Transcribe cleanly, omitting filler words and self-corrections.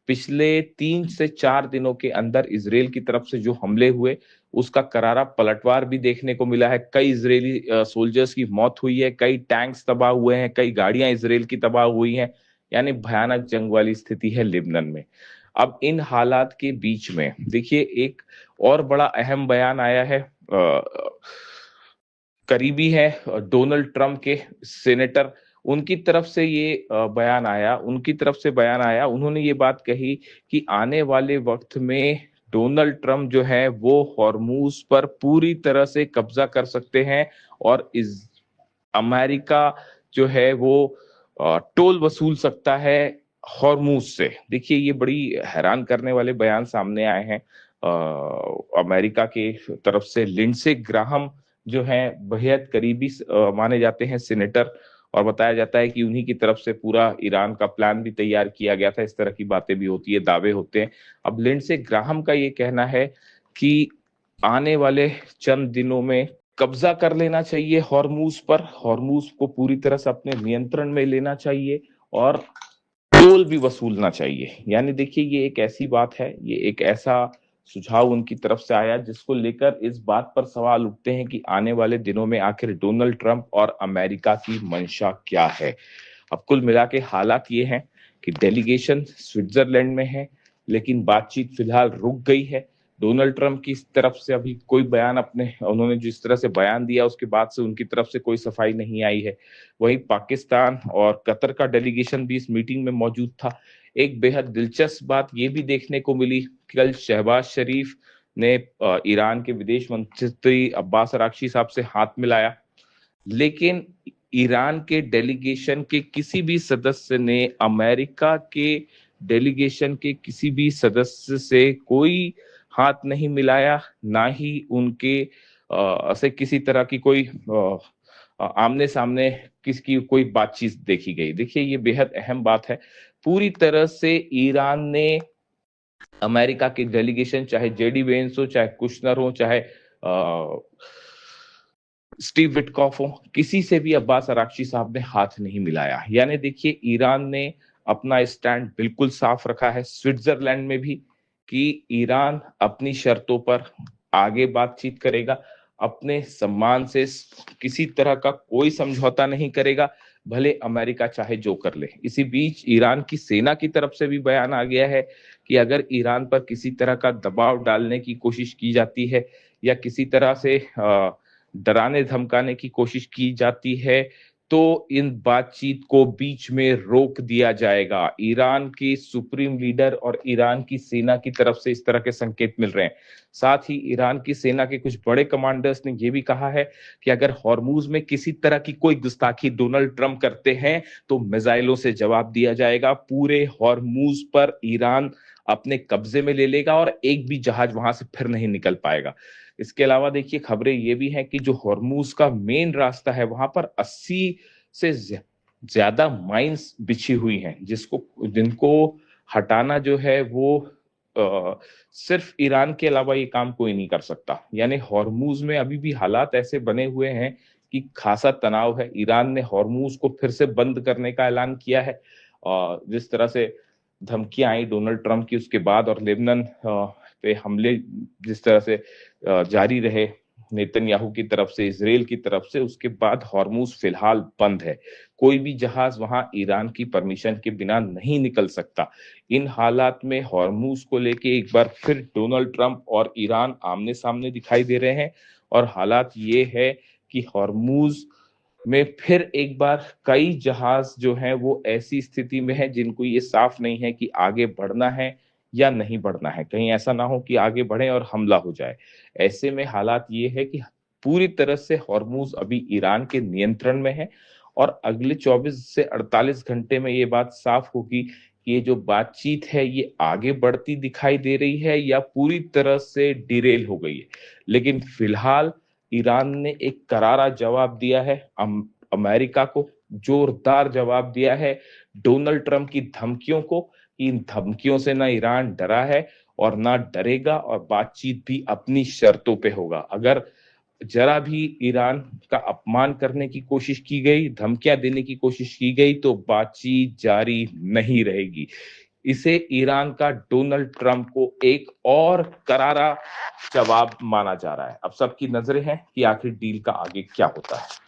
पिछले 3 से 4 दिनों के अंदर इजराइल की तरफ से जो हमले हुए, उसका करारा पलटवार भी देखने को मिला है। कई इजरायली सोल्जर्स की मौत हुई है, कई टैंक्स तबाह हुए हैं, कई गाड़ियां इजराइल की तबाह हुई हैं, यानी भयानक जंग वाली स्थिति है लेबनान में। अब इन हालात के बीच में देखिए एक और बड़ा अहम बयान आया है, करीबी है डोनाल्ड ट्रंप के सेनेटर, उनकी तरफ से ये बयान आया, उन्होंने ये बात कही कि आने वाले वक्त में डोनाल्ड ट्रंप जो है वो हॉर्मूज पर पूरी तरह से कब्जा कर सकते हैं और इस अमेरिका जो है वो टोल वसूल सकता है हॉर्मूज से। देखिए ये बड़ी हैरान करने वाले बयान सामने आए हैं अमेरिका के तरफ से। लिंडसे ग्राहम जो है बेहद करीबी माने जाते हैं सेनेटर, और बताया जाता है कि उन्हीं की तरफ से पूरा ईरान का प्लान भी तैयार किया गया था। इस तरह की बातें भी होती है, दावे होते हैं। अब लिंडसे ग्राहम का ये कहना है कि आने वाले चंद दिनों में कब्जा कर लेना चाहिए हॉर्मूज पर, हॉर्मूज को पूरी तरह से अपने नियंत्रण में लेना चाहिए और टोल भी वसूलना चाहिए। यानी देखिए ये एक ऐसी बात है, ये एक ऐसा सुझाव उनकी तरफ से आया जिसको लेकर इस बात पर सवाल उठते हैं कि आने वाले दिनों में आखिर डोनाल्ड ट्रंप और अमेरिका की मंशा क्या है। अब कुल मिला के हालात ये हैं कि डेलीगेशन स्विट्जरलैंड में है, लेकिन बातचीत फिलहाल रुक गई है। डोनाल्ड ट्रंप की तरफ से अभी कोई बयान उन्होंने जिस तरह से बयान दिया उसके बाद से उनकी तरफ से कोई सफाई नहीं आई है। वहीं पाकिस्तान और कतर का डेलीगेशन भी इस मीटिंग में मौजूद था। एक बेहद दिलचस्प बात ये भी देखने को मिली, कल शहबाज शरीफ ने ईरान के विदेश मंत्री अब्बास अरागची साहब से हाथ मिलाया, लेकिन ईरान के डेलीगेशन के किसी भी सदस्य ने अमेरिका के डेलीगेशन के किसी भी सदस्य से कोई हाथ नहीं मिलाया, ना ही उनके से किसी तरह की कोई आमने सामने किसकी कोई बातचीत देखी गई। देखिए ये बेहद अहम बात है। पूरी तरह से ईरान ने अमेरिका के डेलीगेशन, चाहे जेडी वेंस हो, चाहे कुशनर हो, चाहे स्टीव विटकॉफ हो, किसी से भी अब्बास अरागची साहब ने हाथ नहीं मिलाया। यानी देखिए ईरान ने अपना स्टैंड बिल्कुल साफ रखा है स्विट्जरलैंड में भी कि ईरान अपनी शर्तों पर आगे बातचीत करेगा, अपने सम्मान से किसी तरह का कोई समझौता नहीं करेगा, भले अमेरिका चाहे जो कर ले। इसी बीच ईरान की सेना की तरफ से भी बयान आ गया है कि अगर ईरान पर किसी तरह का दबाव डालने की कोशिश की जाती है या किसी तरह से डराने धमकाने की कोशिश की जाती है तो इन बातचीत को बीच में रोक दिया जाएगा। ईरान की सुप्रीम लीडर और ईरान की सेना की तरफ से इस तरह के संकेत मिल रहे हैं। साथ ही ईरान की सेना के कुछ बड़े कमांडर्स ने यह भी कहा है कि अगर हॉर्मूज में किसी तरह की कोई गुस्ताखी डोनाल्ड ट्रंप करते हैं तो मिसाइलों से जवाब दिया जाएगा। पूरे हॉर्मूज पर ईरान अपने कब्जे में ले लेगा और एक भी जहाज वहां से फिर नहीं निकल पाएगा। इसके अलावा देखिए खबरें ये भी हैं कि जो हॉर्मूज का मेन रास्ता है वहां पर 80 से ज्यादा माइंस बिछी हुई हैं जिनको हटाना जो है वो सिर्फ ईरान के अलावा ये काम कोई नहीं कर सकता। यानी हॉर्मूज में अभी भी हालात ऐसे बने हुए हैं कि खासा तनाव है। ईरान ने हॉर्मूज को फिर से बंद करने का ऐलान किया है और जिस तरह से धमकियां आई डोनाल्ड ट्रंप की उसके बाद और लेबनान पे हमले जिस तरह से जारी रहे नेतन्याहू की तरफ से, इजराइल की तरफ से, उसके बाद हॉर्मूज फिलहाल बंद है। कोई भी जहाज वहां ईरान की परमिशन के बिना नहीं निकल सकता। इन हालात में हॉर्मूज को लेके एक बार फिर डोनाल्ड ट्रंप और ईरान आमने सामने दिखाई दे रहे हैं और हालात ये है कि हॉर्मूज में फिर एक बार कई जहाज जो हैं वो ऐसी स्थिति में है जिनको ये साफ नहीं है कि आगे बढ़ना है या नहीं बढ़ना है। कहीं ऐसा ना हो कि आगे बढ़े और हमला हो जाए। ऐसे में हालात ये है कि पूरी तरह से हॉर्मूज अभी ईरान के नियंत्रण में है और अगले 24 से 48 घंटे में ये बात साफ होगी कि ये जो बातचीत है ये आगे बढ़ती दिखाई दे रही है या पूरी तरह से डिरेल हो गई है। लेकिन फिलहाल ईरान ने एक करारा जवाब दिया है अमेरिका को, जोरदार जवाब दिया है डोनाल्ड ट्रंप की धमकियों को। इन धमकियों से ना ईरान डरा है और ना डरेगा और बातचीत भी अपनी शर्तों पे होगा। अगर जरा भी ईरान का अपमान करने की कोशिश की गई, धमकियां देने की कोशिश की गई तो बातचीत जारी नहीं रहेगी। इसे ईरान का डोनाल्ड ट्रंप को एक और करारा जवाब माना जा रहा है। अब सबकी नजरें हैं कि आखिर डील का आगे क्या होता है।